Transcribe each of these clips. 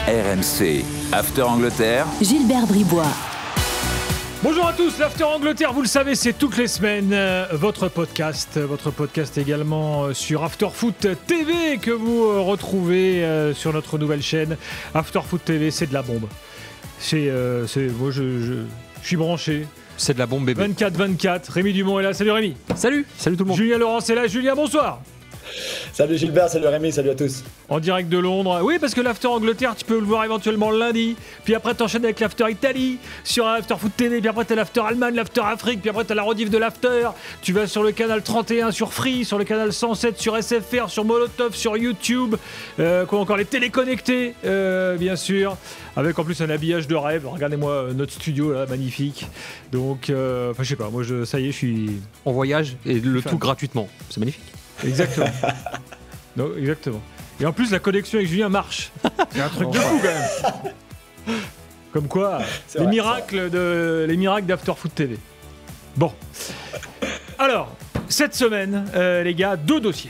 RMC, After Angleterre. Gilbert Bribois. Bonjour à tous, l'After Angleterre, vous le savez, c'est toutes les semaines votre podcast également sur After Foot TV que vous retrouvez sur notre nouvelle chaîne. After Foot TV, c'est de la bombe. Moi, je suis branché. C'est de la bombe bébé. 24-24, Rémi Dumont est là, salut Rémi. Salut tout le monde. Julien Laurence est là, Julien, bonsoir. Salut Gilbert, salut Rémi, salut à tous. En direct de Londres. Oui, parce que l'After Angleterre, tu peux le voir éventuellement le lundi. Puis après, t'enchaînes avec l'After Italie sur After Foot TV. Puis après, t'as l'After Allemagne, l'After Afrique. Puis après, t'as la rediff de l'After. Tu vas sur le canal 31 sur Free, sur le canal 107 sur SFR, sur Molotov, sur YouTube. Quoi encore, les téléconnectés, bien sûr. Avec en plus un habillage de rêve. Regardez-moi notre studio là, magnifique. Donc, je sais pas, moi, ça y est, je suis. On voyage et le tout gratuitement. C'est magnifique. Exactement. Non, exactement. Et en plus, la connexion avec Julien marche. C'est un truc de fou quand même. Comme quoi, les miracles d'After Foot TV. Bon. Alors, cette semaine, les gars, deux dossiers.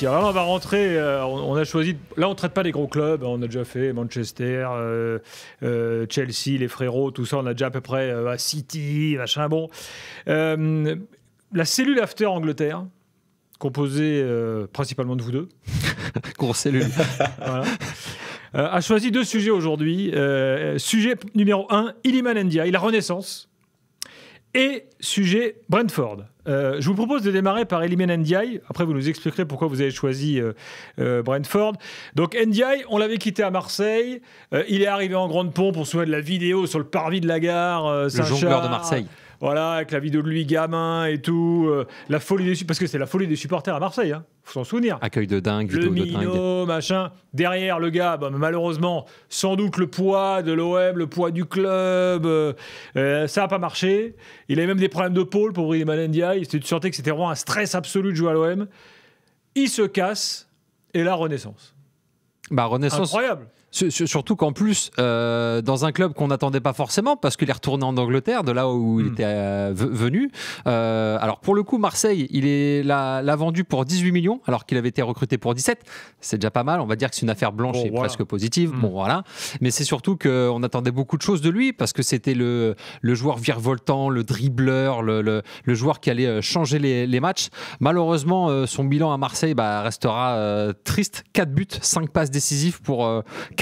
Alors là, on va rentrer. On a choisi. Là, on traite pas des gros clubs. On a déjà fait Manchester, Chelsea, les frérots, tout ça. On a déjà à peu près à City, machin. Bon. La cellule After Angleterre, composée principalement de vous deux. Grosse cellule. Voilà. A choisi deux sujets aujourd'hui. Sujet numéro 1, Iliman Ndiaye, la renaissance. Et sujet Brentford. Je vous propose de démarrer par Iliman Ndiaye. Après, vous nous expliquerez pourquoi vous avez choisi Brentford. Donc, Ndiaye, on l'avait quitté à Marseille. Il est arrivé en grande pompe. On se souvient de la vidéo sur le parvis de la gare. Le jongleur de Marseille. Voilà, avec la vidéo de lui gamin et tout, la folie des parce que c'est la folie des supporters à Marseille, hein, faut s'en souvenir. Accueil de dingue, le vidéo de dingue. minot, machin. Derrière le gars, malheureusement, sans doute le poids de l'OM, le poids du club, ça n'a pas marché. Il avait même des problèmes de pôle pour Iliman Ndiaye. Tu sentais que c'était vraiment un stress absolu de jouer à l'OM. Il se casse et la renaissance. Renaissance. Incroyable. Surtout qu'en plus, dans un club qu'on n'attendait pas forcément, parce qu'il est retourné en Angleterre, de là où il était venu. Alors pour le coup, Marseille, il l'a vendu pour 18 millions, alors qu'il avait été recruté pour 17. C'est déjà pas mal, on va dire que c'est une affaire blanche et presque positive. Bon, voilà. Mais c'est surtout qu'on attendait beaucoup de choses de lui, parce que c'était le joueur virevoltant, le dribbleur, le joueur qui allait changer les matchs. Malheureusement, son bilan à Marseille restera triste. 4 buts, 5 passes décisives pour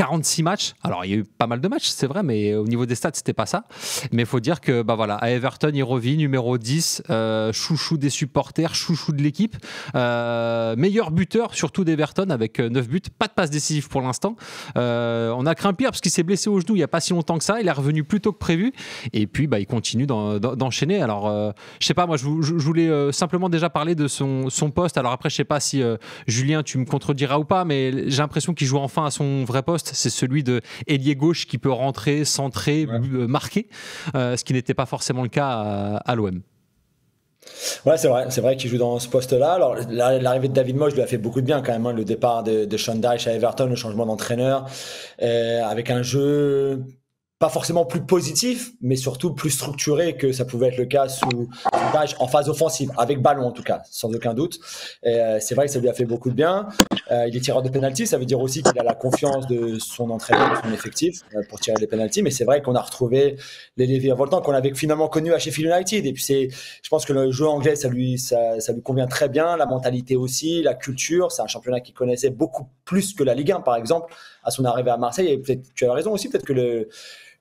46 matchs. Alors, il y a eu pas mal de matchs, c'est vrai, mais au niveau des stats, c'était pas ça. Mais il faut dire que, à Everton, il revit, numéro 10, chouchou des supporters, chouchou de l'équipe, meilleur buteur, surtout d'Everton, avec 9 buts, pas de passe décisive pour l'instant. On a craint pire parce qu'il s'est blessé au genou il n'y a pas si longtemps que ça. Il est revenu plus tôt que prévu. Et puis, il continue d'enchaîner. Alors, je sais pas, moi, je voulais simplement déjà parler de son poste. Alors après, je sais pas si, Julien, tu me contrediras ou pas, mais j'ai l'impression qu'il joue enfin à son vrai poste. C'est celui de ailier gauche qui peut rentrer, centrer, marquer, ce qui n'était pas forcément le cas à l'OM. Ouais, c'est vrai qu'il joue dans ce poste-là. Alors, l'arrivée de David Moyes lui a fait beaucoup de bien quand même, hein. Le départ de Sean Dyche à Everton, le changement d'entraîneur, avec un jeu pas forcément plus positif, mais surtout plus structuré que ça pouvait être le cas sous Dyche en phase offensive, avec ballon en tout cas, sans aucun doute. Et c'est vrai que ça lui a fait beaucoup de bien. Il est tireur de pénalty, ça veut dire aussi qu'il a la confiance de son entraîneur, de son effectif pour tirer les pénaltys. Mais c'est vrai qu'on a retrouvé les virevoltants qu'on avait finalement connus à Sheffield United. Et puis je pense que le jeu anglais, ça lui convient très bien, la mentalité aussi, la culture. C'est un championnat qu'il connaissait beaucoup plus que la Ligue 1 par exemple à son arrivée à Marseille. Et peut-être tu as raison aussi, peut-être que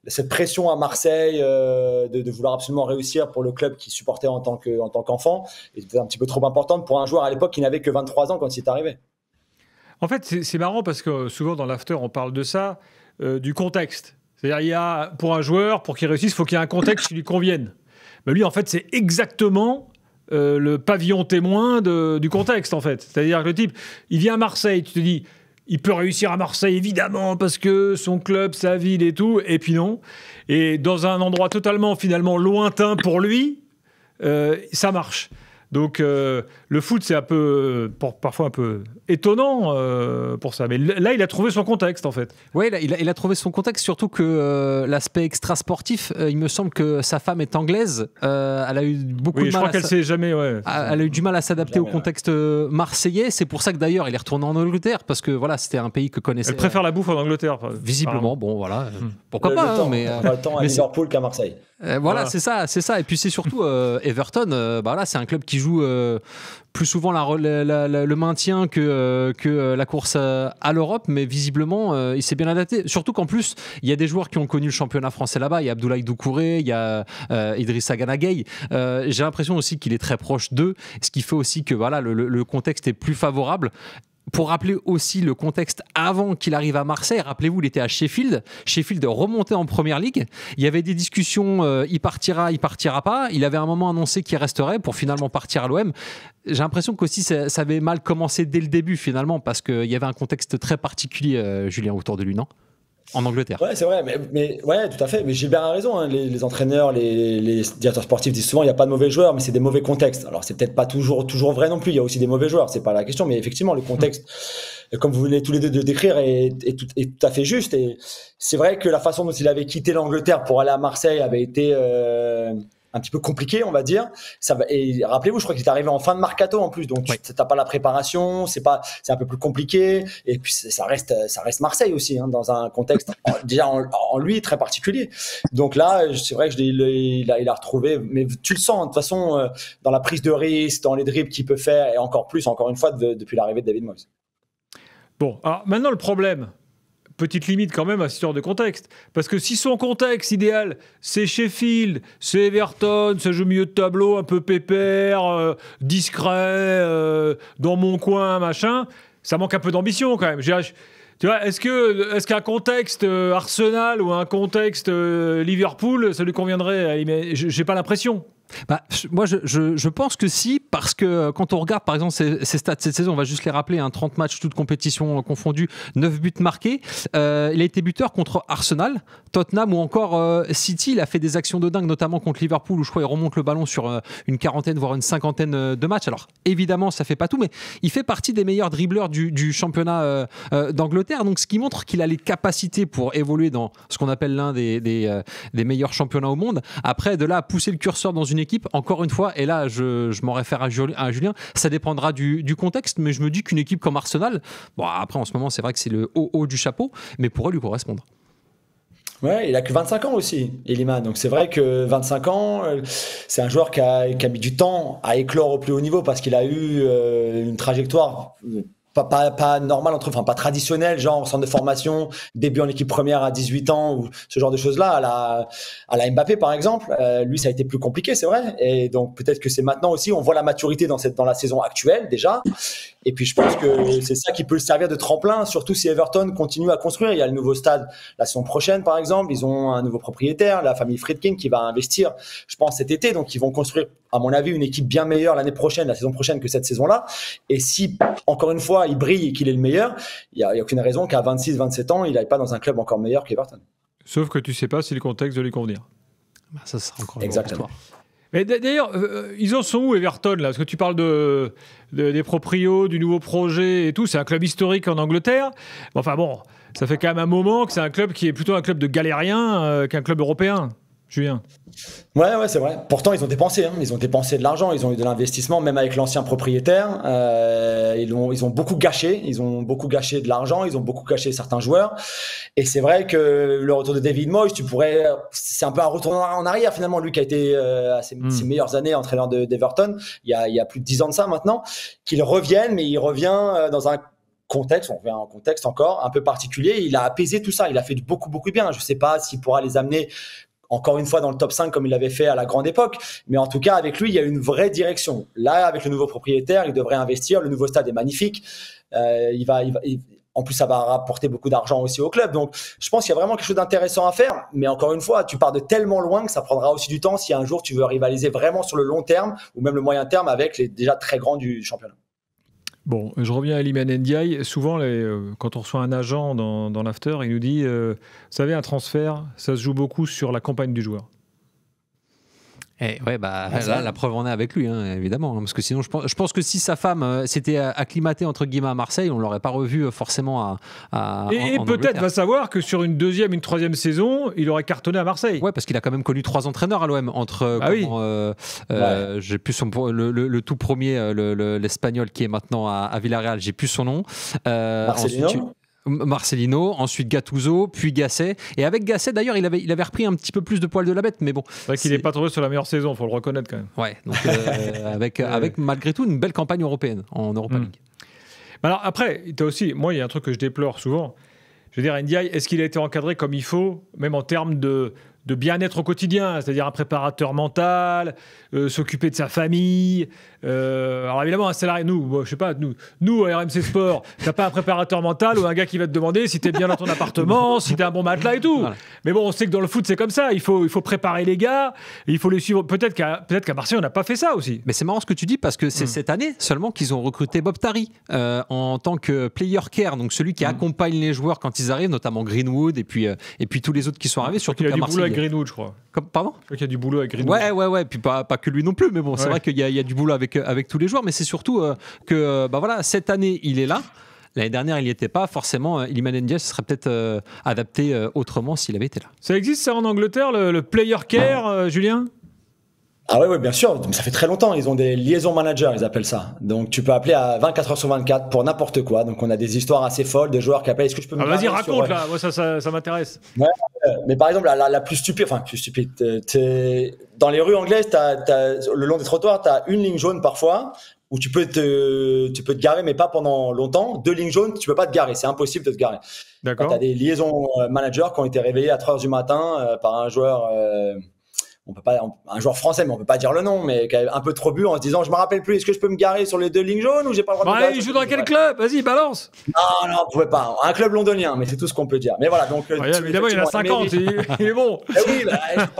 cette pression à Marseille de vouloir absolument réussir pour le club qui supportait en tant qu'enfant était un petit peu trop importante pour un joueur à l'époque qui n'avait que 23 ans quand il est arrivé. En fait, c'est marrant parce que souvent dans l'after, on parle de ça, du contexte. C'est-à-dire, pour un joueur, pour qu'il réussisse, il faut qu'il y ait un contexte qui lui convienne. Mais lui, en fait, c'est exactement le pavillon témoin du contexte, en fait. C'est-à-dire que le type, il vient à Marseille, tu te dis, il peut réussir à Marseille, évidemment, parce que son club, sa ville et tout, et puis non. Et dans un endroit totalement, finalement, lointain pour lui, ça marche. Donc le foot, c'est parfois un peu étonnant pour ça. Mais là, il a trouvé son contexte, en fait. Oui, il a trouvé son contexte, surtout que l'aspect extra-sportif, il me semble que sa femme est anglaise. Elle a eu beaucoup de mal. Je crois qu'elle s'est jamais. Ouais. Elle a eu du mal à s'adapter au contexte marseillais. C'est pour ça que d'ailleurs, il est retourné en Angleterre, parce que voilà, c'était un pays que connaissait. Elle préfère la bouffe en Angleterre. Visiblement, bon, voilà. Pourquoi pas, mais pas le temps à Liverpool qu'à Marseille. Voilà, c'est ça. Et puis c'est surtout Everton. Là, c'est un club qui joue plus souvent le maintien que la course à l'Europe, mais visiblement, il s'est bien adapté. Surtout qu'en plus, il y a des joueurs qui ont connu le championnat français là-bas. Il y a Abdoulaye Doucouré, il y a Idrissa Gana Gueye. J'ai l'impression aussi qu'il est très proche d'eux, ce qui fait aussi que voilà, le contexte est plus favorable. Pour rappeler aussi le contexte avant qu'il arrive à Marseille, rappelez-vous, il était à Sheffield. Sheffield remontait en Première Ligue. Il y avait des discussions, il partira pas. Il avait à un moment annoncé qu'il resterait pour finalement partir à l'OM. J'ai l'impression qu'aussi ça avait mal commencé dès le début finalement, parce qu'il y avait un contexte très particulier, Julien, autour de lui, non ? En Angleterre. Ouais, c'est vrai, mais ouais, tout à fait. Mais Gilbert a raison. Hein. Les entraîneurs, les directeurs sportifs disent souvent il n'y a pas de mauvais joueurs, mais c'est des mauvais contextes. Alors c'est peut-être pas toujours vrai non plus. Il y a aussi des mauvais joueurs. C'est pas la question, mais effectivement le contexte, comme vous venez tous les deux de décrire, est tout à fait juste. Et c'est vrai que la façon dont il avait quitté l'Angleterre pour aller à Marseille avait été un petit peu compliqué, on va dire. Et rappelez-vous, je crois qu'il est arrivé en fin de mercato en plus, donc tu n'as pas la préparation, c'est un peu plus compliqué. Et puis ça reste Marseille aussi, hein, dans un contexte déjà en lui très particulier. Donc là, c'est vrai que il a retrouvé, mais tu le sens de toute façon dans la prise de risque, dans les dribbles qu'il peut faire, et encore une fois, depuis l'arrivée de David Moyes. Bon, alors maintenant le problème. Petite limite quand même à cette histoire de contexte. Parce que si son contexte idéal, c'est Sheffield, c'est Everton, ça joue au milieu de tableau, un peu pépère, discret, dans mon coin, machin, ça manque un peu d'ambition quand même. Tu vois, est-ce qu'un contexte Arsenal ou un contexte Liverpool, ça lui conviendrait? J'ai pas l'impression. Moi, je pense que si, parce que quand on regarde par exemple ces stats cette saison, on va juste les rappeler, 30 matchs, toutes compétitions confondues, 9 buts marqués. Il a été buteur contre Arsenal, Tottenham ou encore City. Il a fait des actions de dingue, notamment contre Liverpool, où je crois il remonte le ballon sur une quarantaine, voire une cinquantaine de matchs. Alors évidemment, ça fait pas tout, mais il fait partie des meilleurs dribbleurs du championnat d'Angleterre. Donc ce qui montre qu'il a les capacités pour évoluer dans ce qu'on appelle l'un des meilleurs championnats au monde. Après, de là à pousser le curseur dans une équipe, encore une fois, et là je m'en réfère à Julien, ça dépendra du contexte, mais je me dis qu'une équipe comme Arsenal, bon après en ce moment c'est vrai que c'est le haut du chapeau, mais pourrait lui correspondre. Ouais, il a que 25 ans aussi, Elimane. Donc c'est vrai que 25 ans, c'est un joueur qui a mis du temps à éclore au plus haut niveau, parce qu'il a eu une trajectoire pas normal, pas traditionnel, genre centre de formation, début en équipe première à 18 ans, ou ce genre de choses-là, à la Mbappé par exemple. Lui, ça a été plus compliqué, c'est vrai. Et donc peut-être que c'est maintenant aussi, on voit la maturité dans la saison actuelle déjà. Et puis je pense que c'est ça qui peut servir de tremplin, surtout si Everton continue à construire. Il y a le nouveau stade la saison prochaine par exemple, ils ont un nouveau propriétaire, la famille Friedkin, qui va investir, je pense, cet été. Donc ils vont construire, à mon avis, une équipe bien meilleure l'année prochaine, la saison prochaine, que cette saison-là. Et si, encore une fois, il brille et qu'il est le meilleur, il n'y a aucune raison qu'à 26-27 ans, il n'aille pas dans un club encore meilleur qu'Everton. Sauf que tu ne sais pas si le contexte va lui convenir. Ça sera encore exactement. Mais d'ailleurs, ils en sont où, Everton, là? Parce que tu parles des proprios, du nouveau projet et tout. C'est un club historique en Angleterre. Enfin bon, ça fait quand même un moment que c'est un club qui est plutôt un club de galériens qu'un club européen. Julien. Ouais, c'est vrai. Pourtant, ils ont dépensé. Ils ont dépensé de l'argent. Ils ont eu de l'investissement, même avec l'ancien propriétaire. Ils ont beaucoup gâché. Ils ont beaucoup gâché de l'argent. Ils ont beaucoup gâché certains joueurs. Et c'est vrai que le retour de David Moyes, c'est un peu un retour en arrière finalement. Lui qui a été à ses meilleures années entraîneur d'Everton, il y a plus de 10 ans de ça maintenant, qu'il revienne, mais il revient dans un contexte, on revient en contexte encore un peu particulier. Il a apaisé tout ça. Il a fait beaucoup de bien. Je ne sais pas s'il pourra les amener encore une fois dans le top 5 comme il l'avait fait à la grande époque, mais en tout cas avec lui il y a une vraie direction. Là, avec le nouveau propriétaire, il devrait investir. Le nouveau stade est magnifique. En plus, ça va rapporter beaucoup d'argent aussi au club. Donc je pense qu'il y a vraiment quelque chose d'intéressant à faire, mais encore une fois, tu pars de tellement loin que ça prendra aussi du temps si un jour tu veux rivaliser vraiment sur le long terme ou même le moyen terme avec les déjà très grands du championnat. Bon, je reviens à Iliman Ndiaye. Souvent, quand on reçoit un agent dans l'after, il nous dit vous savez, un transfert, ça se joue beaucoup sur la campagne du joueur. Et ouais, là, la preuve en est avec lui, hein, évidemment. Parce que sinon, je pense que si sa femme s'était acclimatée entre guillemets à Marseille, on l'aurait pas revu forcément Et peut-être va savoir que sur une deuxième, une troisième saison, il aurait cartonné à Marseille. Ouais, parce qu'il a quand même connu 3 entraîneurs à l'OM entre j'ai plus le tout premier, l'espagnol qui est maintenant à Villarreal, j'ai plus son nom. Marcelino, ensuite Gattuso, puis Gasset. Et avec Gasset, d'ailleurs, il avait repris un petit peu plus de poil de la bête, mais bon. C'est vrai qu'il n'est pas tombé sur la meilleure saison, il faut le reconnaître quand même. Ouais, donc avec malgré tout une belle campagne européenne en Europa League. Alors après, moi, il y a un truc que je déplore souvent. Je veux dire, Ndiaye, est-ce qu'il a été encadré comme il faut, même en termes de bien-être au quotidien, c'est-à-dire un préparateur mental, s'occuper de sa famille. Alors évidemment, un salarié, je sais pas, nous à RMC Sport, t'as pas un préparateur mental ou un gars qui va te demander si t'es bien dans ton appartement, si t'as un bon matelas et tout. Voilà. Mais bon, on sait que dans le foot, c'est comme ça. Il faut préparer les gars, il faut les suivre. Peut-être qu'à Marseille, on n'a pas fait ça aussi. Mais c'est marrant ce que tu dis parce que c'est cette année seulement qu'ils ont recruté Bob Tari en tant que player care, donc celui qui accompagne les joueurs quand ils arrivent, notamment Greenwood et puis tous les autres qui sont arrivés, surtout qu'à Marseille. Greenwood, je crois. Pardon ? Je crois qu'il y a du boulot avec Greenwood. Ouais. Puis pas que lui non plus, mais bon, c'est vrai qu'il y a du boulot avec tous les joueurs, mais c'est surtout que cette année, il est là. L'année dernière, il n'y était pas. Forcément, Iliman Ndiaye serait peut-être adapté autrement s'il avait été là. Ça existe ça en Angleterre, le player care, Julien ? Ah ouais, bien sûr. Ça fait très longtemps. Ils ont des liaisons managers, ils appellent ça. Donc, tu peux appeler à 24 heures sur 24 pour n'importe quoi. Donc, on a des histoires assez folles, des joueurs qui appellent. Est-ce que je peux me vas-y, raconte là. Moi, ça m'intéresse. Ouais, mais par exemple, la plus stupide, dans les rues anglaises, le long des trottoirs, tu as une ligne jaune parfois où tu peux te garer, mais pas pendant longtemps. 2 lignes jaunes, tu peux pas te garer. C'est impossible de te garer. D'accord. Tu as des liaisons managers qui ont été réveillés à 3 heures du matin par un joueur. Un joueur français, mais on peut pas dire le nom, mais qui avait un peu trop bu en se disant je me rappelle plus, est-ce que je peux me garer sur les 2 lignes jaunes ou j'ai pas le droit de me garer? Il joue dans quel club? Vas-y, balance. Non, on pouvait pas. Un club londonien, mais c'est tout ce qu'on peut dire. Mais voilà, donc évidemment, il y en a 50, il est bon. Oui, je suis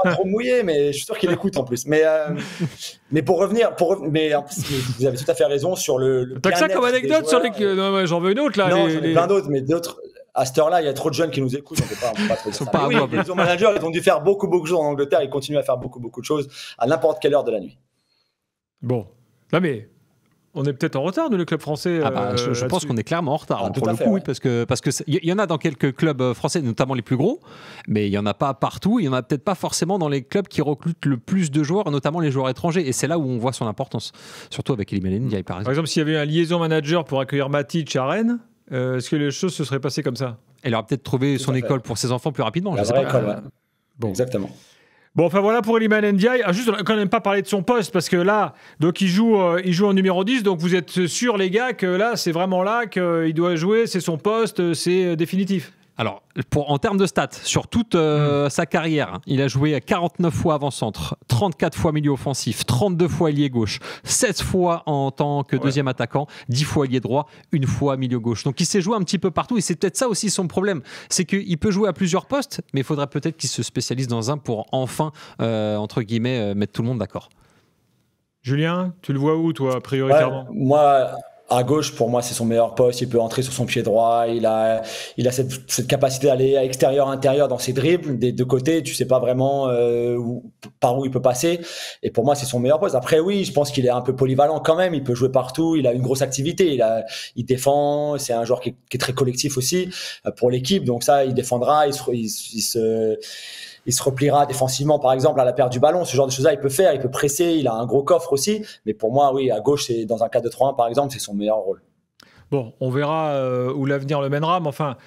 pas trop mouillé, mais je suis sûr qu'il écoute en plus. Mais pour revenir, mais vous avez tout à fait raison sur le T'as que ça comme anecdote sur les. Non, j'en veux une autre là. Non, j'en ai plein d'autres, mais d'autres. À cette heure-là, il y a trop de jeunes qui nous écoutent. On peut pas trop dire ça. Les managers, ils ont dû faire beaucoup de choses en Angleterre. Ils continuent à faire beaucoup de choses à n'importe quelle heure de la nuit. Bon, là, mais on est peut-être en retard, nous, le club français. Je pense qu'on est clairement en retard pour le coup, oui, parce que il y en a dans quelques clubs français, notamment les plus gros, mais il y en a pas partout. Il y en a peut-être pas forcément dans les clubs qui recrutent le plus de joueurs, notamment les joueurs étrangers. Et c'est là où on voit son importance, surtout avec Iliman Ndiaye, par exemple. Par exemple, s'il y avait un liaison manager pour accueillir Matic à Rennes. Est-ce que les choses se seraient passées comme ça? Elle aurait peut-être trouvé son école pour ses enfants plus rapidement. La vraie école, ouais. Bon. Exactement. Bon, enfin voilà pour Iliman Ndiaye. Juste, on n'a quand même pas parlé de son poste, parce que là, donc il joue en numéro 10, donc vous êtes sûrs, les gars, que là, c'est vraiment là qu'il doit jouer, c'est son poste, c'est définitif? Alors, en termes de stats, sur toute sa carrière, il a joué 49 fois avant-centre, 34 fois milieu offensif, 32 fois ailier gauche, 16 fois en tant que deuxième attaquant, 10 fois ailier droit, 1 fois milieu gauche. Donc il s'est joué un petit peu partout et c'est peut-être ça aussi son problème. C'est qu'il peut jouer à plusieurs postes, mais il faudrait peut-être qu'il se spécialise dans un pour enfin, entre guillemets, mettre tout le monde d'accord. Julien, tu le vois où, toi, prioritairement? Moi, à gauche, pour moi, c'est son meilleur poste. Il peut entrer sur son pied droit. Il a cette capacité d'aller à extérieur, intérieur dans ses dribbles. Des deux côtés, tu sais pas vraiment par où il peut passer. Et pour moi, c'est son meilleur poste. Après, oui, je pense qu'il est un peu polyvalent quand même. Il peut jouer partout. Il a une grosse activité. Il défend. C'est un joueur qui est très collectif aussi pour l'équipe. Donc ça, il défendra. Il se repliera défensivement, par exemple, à la perte du ballon. Ce genre de choses-là, il peut faire. Il peut presser. Il a un gros coffre aussi. Mais pour moi, oui, à gauche, c'est dans un 4-2-3-1, par exemple, c'est son meilleur rôle. Bon, on verra où l'avenir le mènera. Mais enfin,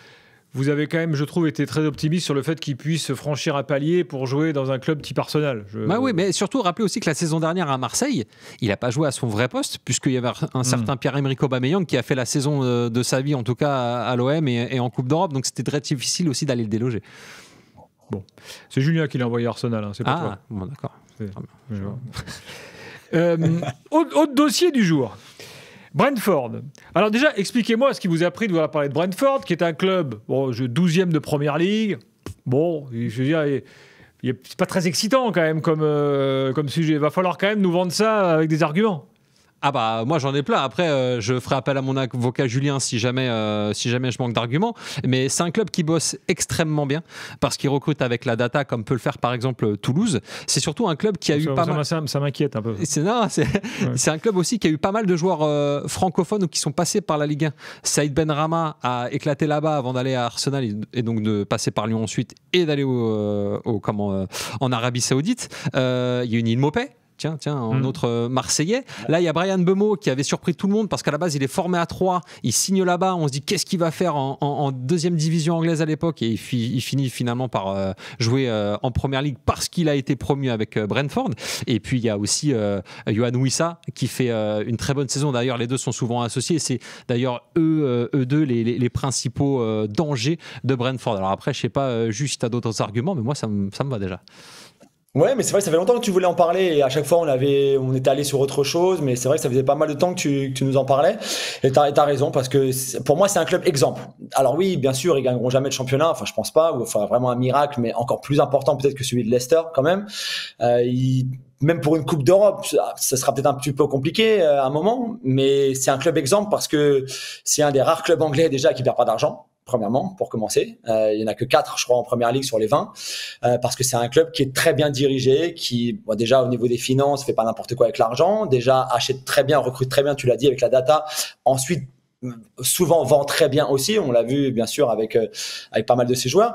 vous avez quand même, je trouve, été très optimiste sur le fait qu'il puisse franchir un palier pour jouer dans un club type Arsenal. Oui, mais surtout, rappelez aussi que la saison dernière à Marseille, il n'a pas joué à son vrai poste, puisqu'il y avait un certain Pierre-Emerick Aubameyang qui a fait la saison de sa vie, en tout cas à l'OM et en Coupe d'Europe. Donc c'était très difficile aussi d'aller le déloger. Bon, c'est Julien qui l'a envoyé à Arsenal, c'est pas toi. Bon, d'accord. Autre dossier du jour. Brentford. Alors déjà, expliquez-moi ce qui vous a pris de vous parler de Brentford, qui est un club 12e de Première Ligue. Bon, je veux dire, c'est pas très excitant quand même comme sujet. Il va falloir quand même nous vendre ça avec des arguments. Ah bah moi j'en ai plein. Après je ferai appel à mon avocat Julien si jamais je manque d'arguments. Mais c'est un club qui bosse extrêmement bien parce qu'il recrute avec la data comme peut le faire par exemple Toulouse. C'est surtout un club qui a eu pas mal. Ça m'inquiète un peu. C'est un club aussi qui a eu pas mal de joueurs francophones ou qui sont passés par la Ligue 1. Saïd Benrahma a éclaté là-bas avant d'aller à Arsenal et donc de passer par Lyon ensuite et d'aller en Arabie Saoudite. Il y a eu Neil Maupay. Tiens, un autre Marseillais. Là, il y a Bryan Mbeumo qui avait surpris tout le monde parce qu'à la base, il est formé à 3. Il signe là-bas. On se dit qu'est-ce qu'il va faire en deuxième division anglaise à l'époque. Et il finit finalement par jouer en première ligue parce qu'il a été promu avec Brentford. Et puis, il y a aussi Yohan Wissa qui fait une très bonne saison. D'ailleurs, les deux sont souvent associés. C'est d'ailleurs eux deux les principaux dangers de Brentford. Alors après, je sais pas, juste si tu as d'autres arguments, mais moi, ça me va déjà. Ouais, mais c'est vrai que ça fait longtemps que tu voulais en parler et à chaque fois on était allé sur autre chose, mais c'est vrai que ça faisait pas mal de temps que tu nous en parlais et t'as raison parce que pour moi c'est un club exemple. Alors oui, bien sûr, ils gagneront jamais de championnat, enfin je pense pas, ou enfin vraiment un miracle, mais encore plus important peut-être que celui de Leicester quand même. Même pour une Coupe d'Europe, ça sera peut-être un petit peu compliqué à un moment, mais c'est un club exemple parce que c'est un des rares clubs anglais déjà qui perd pas d'argent. Premièrement, pour commencer. Il y en a que 4, je crois, en première ligue sur les 20, parce que c'est un club qui est très bien dirigé, qui, déjà, au niveau des finances, fait pas n'importe quoi avec l'argent, déjà, achète très bien, recrute très bien, tu l'as dit, avec la data. Ensuite, souvent vend très bien aussi, on l'a vu bien sûr avec pas mal de ses joueurs.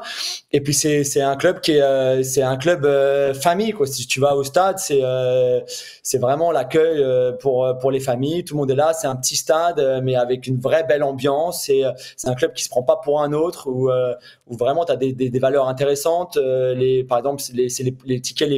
Et puis c'est un club qui est c'est un club famille quoi. Si tu vas au stade, c'est vraiment l'accueil pour les familles, tout le monde est là, c'est un petit stade mais avec une vraie belle ambiance. C'est un club qui se prend pas pour un autre où vraiment tu as des valeurs intéressantes. Par exemple, c'est les tickets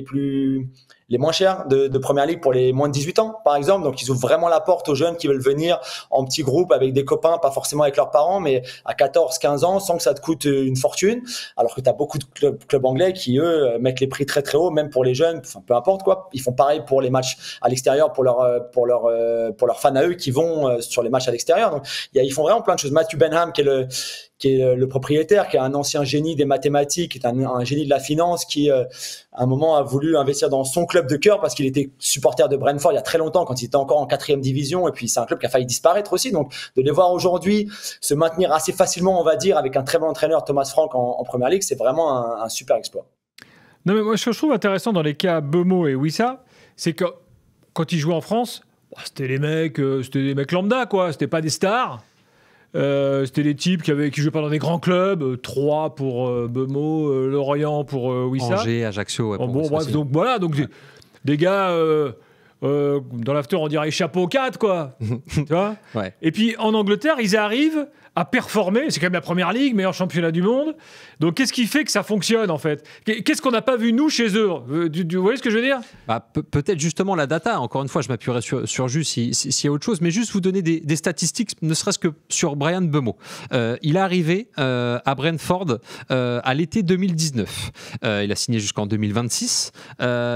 les moins chers de première ligue pour les moins de 18 ans, par exemple. Donc, ils ouvrent vraiment la porte aux jeunes qui veulent venir en petits groupes avec des copains, pas forcément avec leurs parents, mais à 14, 15 ans, sans que ça te coûte une fortune. Alors que tu as beaucoup de clubs anglais qui, eux, mettent les prix très, très haut, même pour les jeunes. Enfin, peu importe, quoi. Ils font pareil pour les matchs à l'extérieur, pour leurs fans à eux qui vont sur les matchs à l'extérieur. Donc, ils font vraiment plein de choses. Matthew Benham, qui est le propriétaire, qui est un ancien génie des mathématiques, qui est un génie de la finance, qui à un moment a voulu investir dans son club de cœur parce qu'il était supporter de Brentford il y a très longtemps quand il était encore en 4e division, et puis c'est un club qui a failli disparaître aussi. Donc de les voir aujourd'hui se maintenir assez facilement, on va dire, avec un très bon entraîneur, Thomas Frank, en première ligue, c'est vraiment un super exploit. Non mais moi ce que je trouve intéressant dans les cas Mbeumo et Wissa, c'est que quand ils jouaient en France, c'était des mecs lambda quoi, c'était pas des stars. C'était des types qui jouaient pas dans des grands clubs, 3 pour Mbeumo, Lorient pour Wissa. Angers, Ajaccio. Ouais, bref, donc voilà, des gars dans l'after on dirait chapeau 4 quoi. Tu vois ouais. Et puis en Angleterre, ils arrivent à performer, c'est quand même la première ligue, meilleur championnat du monde. Donc qu'est-ce qui fait que ça fonctionne en fait? Qu'est-ce qu'on n'a pas vu nous chez eux? Vous voyez ce que je veux dire? Peut-être justement la data, encore une fois je m'appuierai sur juste s'il y a autre chose, mais juste vous donner des statistiques, ne serait-ce que sur Bryan Mbeumo. Il est arrivé à Brentford à l'été 2019. Il a signé jusqu'en 2026.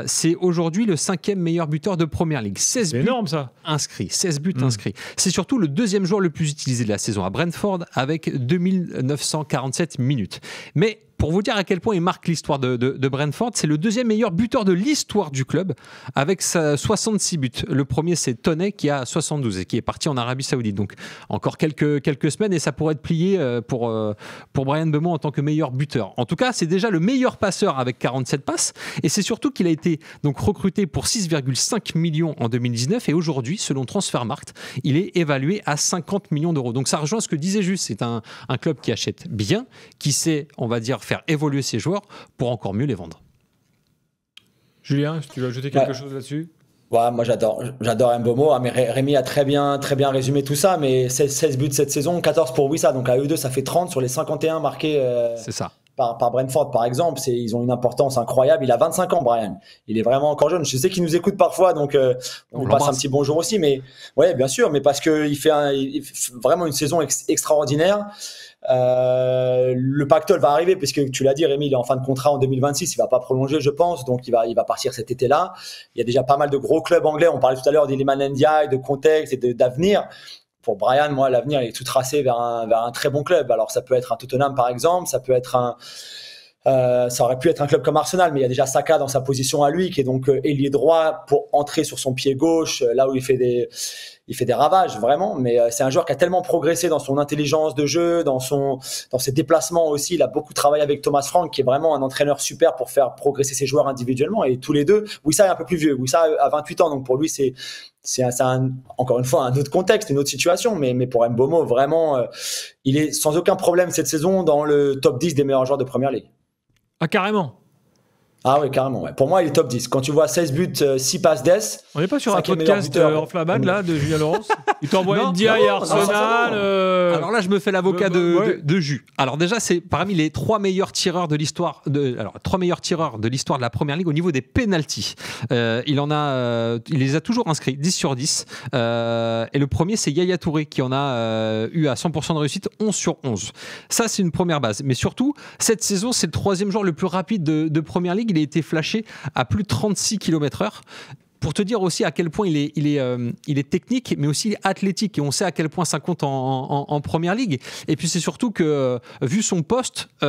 C'est aujourd'hui le 5e meilleur buteur de Première Ligue. 16 buts énorme, ça. Inscrits. 16 buts inscrits. C'est surtout le 2e joueur le plus utilisé de la saison à Brentford avec 2947 minutes. Mais pour vous dire à quel point il marque l'histoire de Brentford, c'est le 2e meilleur buteur de l'histoire du club avec 66 buts. Le premier, c'est Toney qui a 72 et qui est parti en Arabie Saoudite. Donc encore quelques semaines et ça pourrait être plié pour Bryan Mbeumo en tant que meilleur buteur. En tout cas, c'est déjà le meilleur passeur avec 47 passes et c'est surtout qu'il a été donc recruté pour 6,5 millions en 2019 et aujourd'hui, selon Transfermarkt, il est évalué à 50 millions d'euros. Donc ça rejoint ce que disait Juste, c'est un club qui achète bien, qui sait, on va dire, faire évoluer ses joueurs pour encore mieux les vendre. Julien, si tu veux ajouter quelque chose là-dessus? Ouais, moi j'adore Mbeumo, mais Rémi a très bien résumé tout ça, mais 16 buts cette saison, 14 pour Wissa, donc à eux deux ça fait 30 sur les 51 marqués c'est ça. Par Brentford par exemple. Ils ont une importance incroyable. Il a 25 ans, Bryan, il est vraiment encore jeune. Je sais qu'il nous écoute parfois, donc on passe un petit bonjour aussi, mais ouais, bien sûr, mais parce qu'il fait vraiment une saison extraordinaire. Le pactole va arriver puisque tu l'as dit, Rémi, il est en fin de contrat en 2026, il va pas prolonger je pense, donc il va partir cet été-là. Il y a déjà pas mal de gros clubs anglais, on parlait tout à l'heure d'Iliman Ndiaye, de Context et d'avenir. Pour Bryan, moi l'avenir il est tout tracé vers un très bon club. Alors ça peut être un Tottenham par exemple, ça peut être Ça aurait pu être un club comme Arsenal, mais il y a déjà Saka dans sa position à lui, qui est donc ailier droit pour entrer sur son pied gauche, là où il fait des ravages vraiment. Mais c'est un joueur qui a tellement progressé dans son intelligence de jeu, dans ses déplacements aussi. Il a beaucoup travaillé avec Thomas Frank, qui est vraiment un entraîneur super pour faire progresser ses joueurs individuellement. Et tous les deux, Wissa est un peu plus vieux. Wissa a 28 ans, donc pour lui c'est encore une fois un autre contexte, une autre situation. Mais pour Mbeumo, vraiment, il est sans aucun problème cette saison dans le top 10 des meilleurs joueurs de Première Ligue. Ah, carrément. Ah oui, carrément. Ouais. Pour moi, il est top 10. Quand tu vois 16 buts, 6 passes d'ess. On n'est pas sur un podcast enflammable là, de Julien Laurence. Il t'envoie Ndiaye et Arsenal. Alors là, je me fais l'avocat de Jus. Alors déjà, c'est parmi les 3 meilleurs tireurs de l'histoire de la Première Ligue au niveau des pénaltys. Il les a toujours inscrits, 10 sur 10. Et le premier, c'est Yaya Touré qui en a eu à 100% de réussite, 11 sur 11. Ça, c'est une première base. Mais surtout, cette saison, c'est le 3e joueur le plus rapide de Première Ligue. Il a été flashé à plus de 36 km/h. Pour te dire aussi à quel point il est technique, mais aussi athlétique. Et on sait à quel point ça compte en Première Ligue. Et puis c'est surtout que, vu son poste, on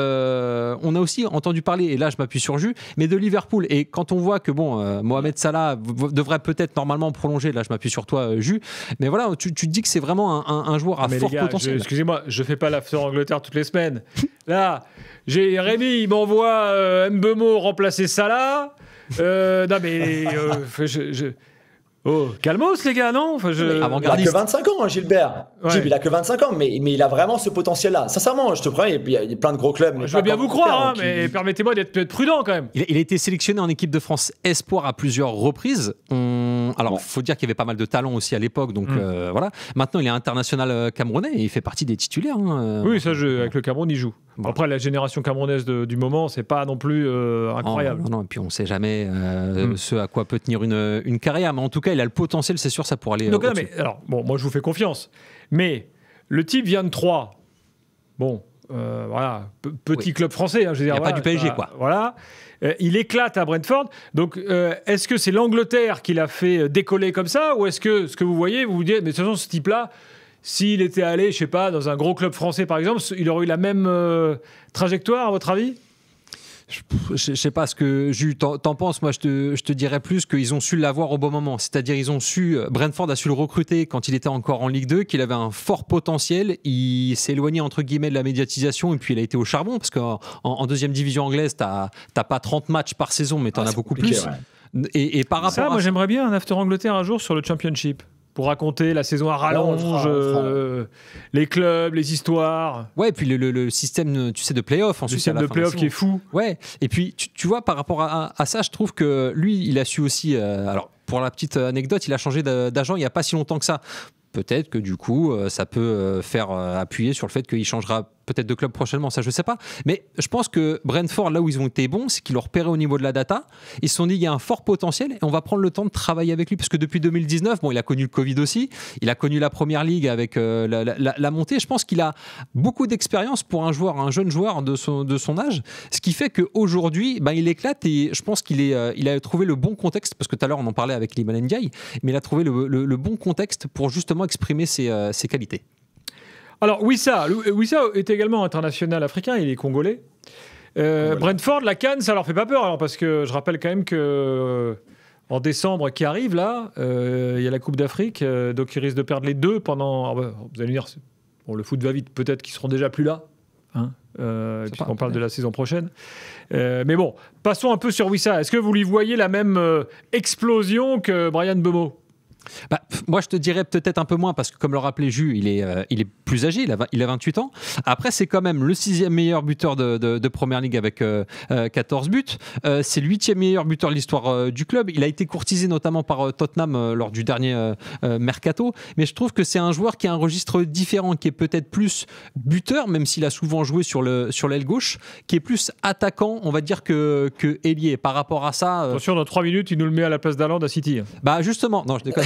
a aussi entendu parler, et là je m'appuie sur Jus, mais de Liverpool. Et quand on voit que Mohamed Salah devrait peut-être normalement prolonger, là je m'appuie sur toi, Jus. Mais voilà, tu te dis que c'est vraiment un joueur à fort potentiel. Excusez-moi, je fais pas l'after Angleterre toutes les semaines. Là, Rémi, il m'envoie Mbeumo remplacer Salah. Non mais calmos les gars, non, il a que 25 ans, Gilbert. Ouais. Il a que 25 ans, mais il a vraiment ce potentiel-là. Sincèrement, je te promets, il y a plein de gros clubs. Je veux bien vous croire, mais permettez-moi d'être prudent quand même. Il a été sélectionné en équipe de France Espoir à plusieurs reprises. Alors, faut dire qu'il y avait pas mal de talent aussi à l'époque, donc voilà. Maintenant, il est international camerounais et il fait partie des titulaires. Oui, ça, avec le Cameroun, il joue. Bon. Après, la génération camerounaise du moment, c'est pas non plus incroyable. Non, et puis on sait jamais ce à quoi peut tenir une carrière, mais en tout cas, il a le potentiel, c'est sûr, ça pourrait aller. Donc, mais, alors, moi, je vous fais confiance, mais le type vient de Troyes. Bon, voilà, petit club français. Hein, je veux dire, il n'y a pas du PSG, quoi. Voilà. Il éclate à Brentford. Donc, est-ce que c'est l'Angleterre qui l'a fait décoller comme ça, ou est-ce que ce que vous voyez, vous vous dites, mais de toute façon, ce type-là, s'il était allé, je sais pas, dans un gros club français, par exemple, il aurait eu la même trajectoire, à votre avis ? Je sais pas ce que Jules t'en penses. Moi, je te dirais plus qu'ils ont su l'avoir au bon moment. C'est-à-dire, Brentford a su le recruter quand il était encore en Ligue 2, qu'il avait un fort potentiel. Il s'est éloigné, entre guillemets, de la médiatisation et puis il a été au charbon parce qu'en deuxième division anglaise, t'as pas 30 matchs par saison, mais t'en as beaucoup plus. Ouais. Et par rapport moi, j'aimerais bien un After Angleterre un jour sur le Championship. Pour raconter la saison à rallonge, les clubs, les histoires. Ouais, et puis le système, tu sais, de play-off. Le système de play-off qui est fou. Ouais, et puis tu vois, par rapport à ça, je trouve que lui, il a su aussi... alors, pour la petite anecdote, il a changé d'agent il n'y a pas si longtemps que ça. Peut-être que du coup, ça peut faire appuyer sur le fait qu'il changera peut-être de club prochainement, ça je sais pas. Mais je pense que Brentford, là où ils ont été bons, c'est qu'ils l'ont repéré au niveau de la data. Ils se sont dit, il y a un fort potentiel et on va prendre le temps de travailler avec lui. Parce que depuis 2019, il a connu le Covid aussi. Il a connu la Première Ligue avec la montée. Je pense qu'il a beaucoup d'expérience pour un jeune joueur de son âge. Ce qui fait qu'aujourd'hui, il éclate et je pense qu'il a trouvé le bon contexte. Parce que tout à l'heure, on en parlait avec Iliman Ndiaye. Mais il a trouvé le bon contexte pour justement exprimer ses qualités. Alors, Wissa est également international africain, il est congolais. Brentford, la CAN, ça leur fait pas peur, alors, parce que je rappelle quand même que en décembre qui arrive, là, il y a la Coupe d'Afrique, donc ils risquent de perdre les deux pendant... vous allez me dire, le foot va vite, peut-être qu'ils seront déjà plus là, hein, puisqu'on parle de la saison prochaine. Mais bon, passons un peu sur Wissa. Est-ce que vous lui voyez la même explosion que Bryan Mbeumo ? Moi, je te dirais peut-être un peu moins parce que, comme le rappelait Jus, il est plus âgé, il a 28 ans. Après, c'est quand même le 6e meilleur buteur de Première Ligue avec 14 buts. C'est le 8e meilleur buteur de l'histoire du club. Il a été courtisé notamment par Tottenham lors du dernier mercato. Mais je trouve que c'est un joueur qui a un registre différent, qui est peut-être plus buteur, même s'il a souvent joué sur l'aile gauche, qui est plus attaquant, on va dire, que ailier. Par rapport à ça... Attention, dans 3 minutes, il nous le met à la place d'Haaland à City. Justement, non, je déconne.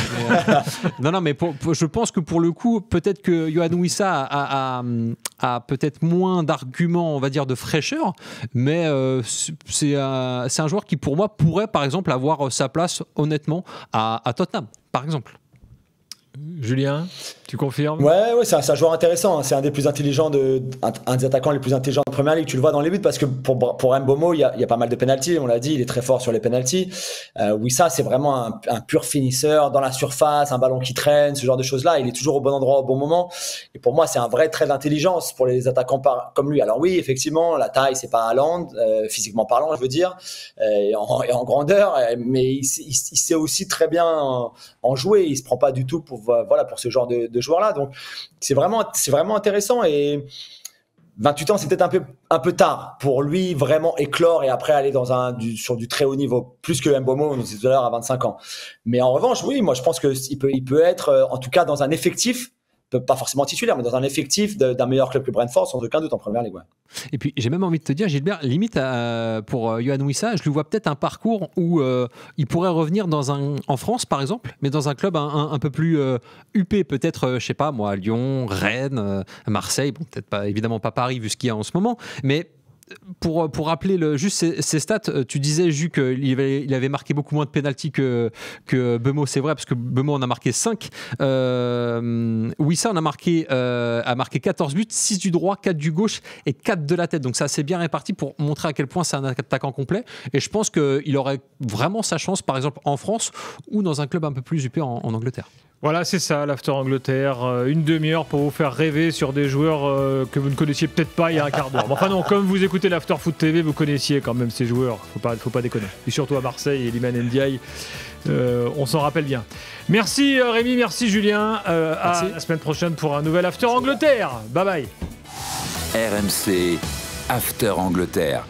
Non, mais je pense que pour le coup, peut-être que Yohan Wissa a peut-être moins d'arguments, on va dire, de fraîcheur, mais c'est un joueur qui, pour moi, pourrait, par exemple, avoir sa place, honnêtement, à Tottenham, par exemple. Julien, tu confirmes? Ouais, c'est un joueur intéressant. C'est un des plus intelligents un des attaquants les plus intelligents de Première Ligue. Tu le vois dans les buts parce que pour Mbeumo, il y a pas mal de pénaltys. On l'a dit, il est très fort sur les pénaltys. Wissa, c'est vraiment un pur finisseur dans la surface, un ballon qui traîne, ce genre de choses-là. Il est toujours au bon endroit au bon moment. Et pour moi, c'est un vrai trait d'intelligence pour les attaquants comme lui. Alors oui, effectivement, la taille, c'est pas Haaland, physiquement parlant, je veux dire, et en grandeur, mais il sait aussi très bien en jouer. Il se prend pas du tout pour ce genre de joueurs-là. Donc, c'est vraiment intéressant. Et 28 ans, c'est peut-être un peu tard pour lui vraiment éclore et après aller sur du très haut niveau, plus que Mbeumo, on nous disait tout à l'heure, à 25 ans. Mais en revanche, oui, moi, je pense qu'il peut être, en tout cas, dans un effectif, pas forcément titulaire, mais dans un effectif d'un meilleur club que Brentford, sans aucun doute en Première Ligue. Ouais. Et puis j'ai même envie de te dire, Gilbert, limite pour Yohan Wissa, je lui vois peut-être un parcours où il pourrait revenir en France par exemple, mais dans un club un peu plus huppé, peut-être, je sais pas moi, Lyon, Rennes, Marseille, bon, peut-être pas, évidemment pas Paris vu ce qu'il y a en ce moment, mais pour rappeler juste ces stats, tu disais, Jus, qu'il avait marqué beaucoup moins de pénaltys que Mbeumo, c'est vrai, parce que Mbeumo en a marqué 5. Wissa a marqué 14 buts, 6 du droit, 4 du gauche et 4 de la tête. Donc c'est assez bien réparti pour montrer à quel point c'est un attaquant complet. Et je pense qu'il aurait vraiment sa chance, par exemple, en France ou dans un club un peu plus huppé en Angleterre. Voilà, c'est ça, l'After Angleterre. Une demi-heure pour vous faire rêver sur des joueurs que vous ne connaissiez peut-être pas il y a un quart d'heure. Mais enfin non, comme vous écoutez l'After Foot TV, vous connaissiez quand même ces joueurs. Faut pas déconner. Et surtout à Marseille et Iliman Ndiaye, on s'en rappelle bien. Merci Rémi, merci Julien. Merci. À la semaine prochaine pour un nouvel After Angleterre. Bye bye. RMC After Angleterre.